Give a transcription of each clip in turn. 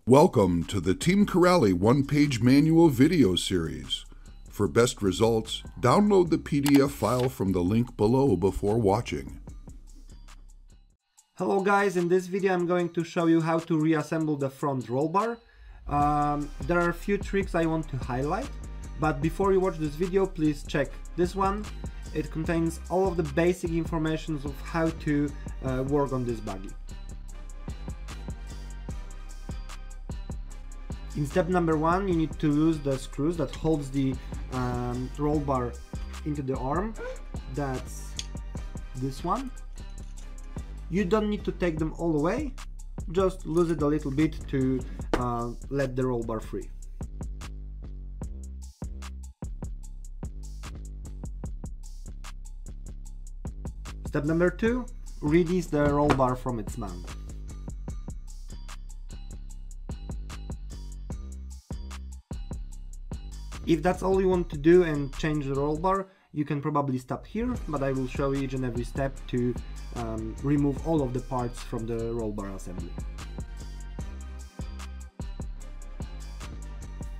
Welcome to the Team Corally one-page manual video series. For best results, download the PDF file from the link below before watching. Hello guys, in this video I'm going to show you how to reassemble the front roll bar. There are a few tricks I want to highlight, but before you watch this video, please check this one. It contains all of the basic information of how to work on this buggy. In step number 1, you need to lose the screws that holds the roll bar into the arm. That's this one. You don't need to take them all away, just lose it a little bit to let the roll bar free. Step number 2, release the roll bar from its mount. If that's all you want to do and change the roll bar, you can probably stop here, but I will show you each and every step to remove all of the parts from the roll bar assembly.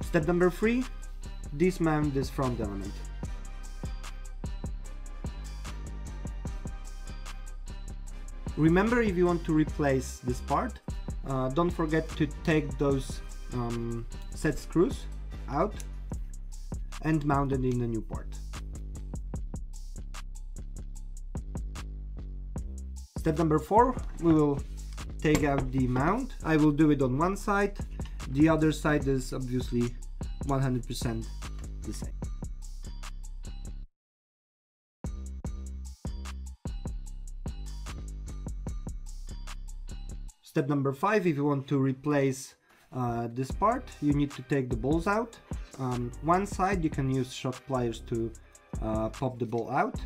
Step number 3, dismount this front element. Remember, if you want to replace this part, don't forget to take those set screws out and mount it in the new part. Step number 4, we will take out the mount. I will do it on one side, the other side is obviously 100% the same. Step number 5, if you want to replace this part, you need to take the balls out. One side you can use sharp pliers to pop the ball out,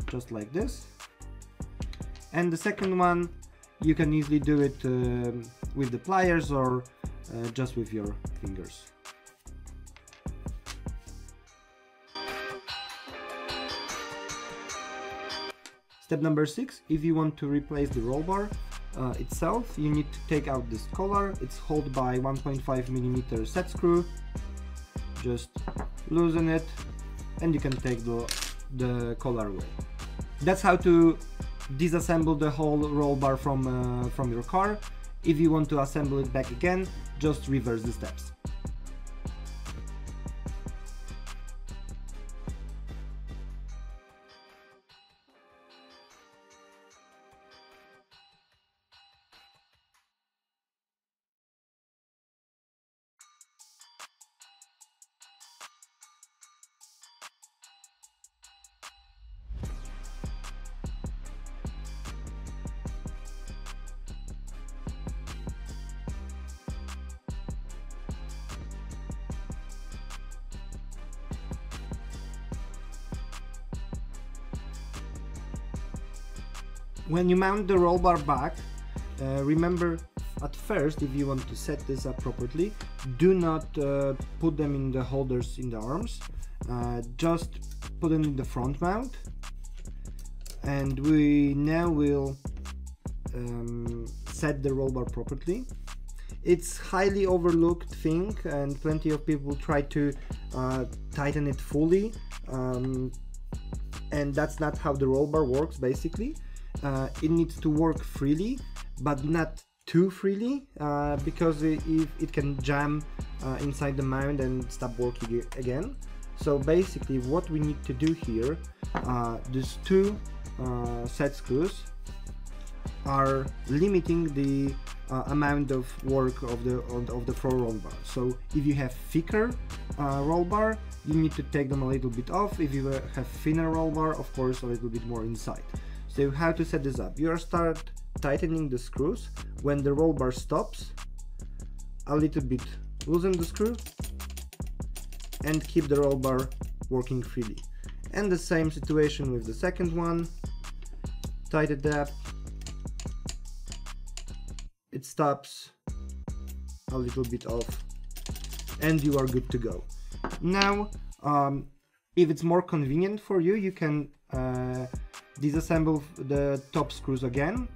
just like this. And the second one, you can easily do it with the pliers or just with your fingers. Step number 6, if you want to replace the roll bar itself, you need to take out this collar. It's held by 1.5mm set screw. Just loosen it and you can take the collar away. That's how to disassemble the whole roll bar from your car. If you want to assemble it back again, just reverse the steps. When you mount the roll bar back, remember at first, if you want to set this up properly, do not put them in the holders in the arms, just put them in the front mount. And we now will set the roll bar properly. It's highly overlooked thing and plenty of people try to tighten it fully, and that's not how the roll bar works basically. It needs to work freely, but not too freely, because it can jam inside the mount and stop working again. So basically what we need to do here, these two set screws are limiting the amount of work of the front roll bar. So if you have thicker roll bar, you need to take them a little bit off. If you have thinner roll bar, of course a little bit more inside. So how to set this up? You start tightening the screws. When the roll bar stops, a little bit loosen the screw and keep the roll bar working freely. And the same situation with the second one. Tighten it up. It stops, a little bit off, and you are good to go. Now, if it's more convenient for you, you can disassemble the top screws again,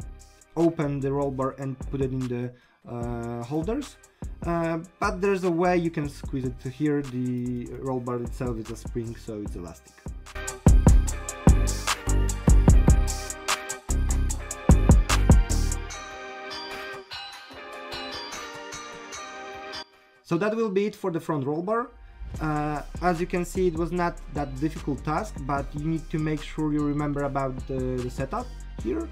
open the roll bar and put it in the holders. But there's a way you can squeeze it to here. The roll bar itself is a spring, so it's elastic. So that will be it for the front roll bar. As you can see, it was not that difficult task, but you need to make sure you remember about the setup here.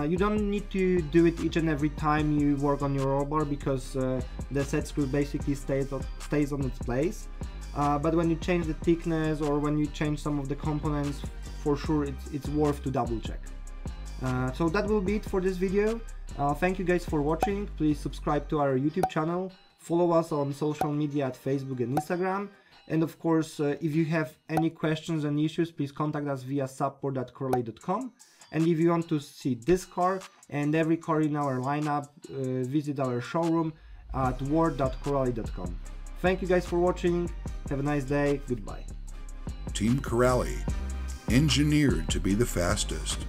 You don't need to do it each and every time you work on your roll bar, because the set screw basically stays on its place. But when you change the thickness or when you change some of the components, for sure it's worth to double check. So that will be it for this video. Thank you guys for watching. Please subscribe to our YouTube channel. Follow us on social media at Facebook and Instagram. And of course, if you have any questions and issues, please contact us via support@corally.com. And if you want to see this car and every car in our lineup, visit our showroom at world.corally.com. Thank you guys for watching. Have a nice day. Goodbye. Team Corally, engineered to be the fastest.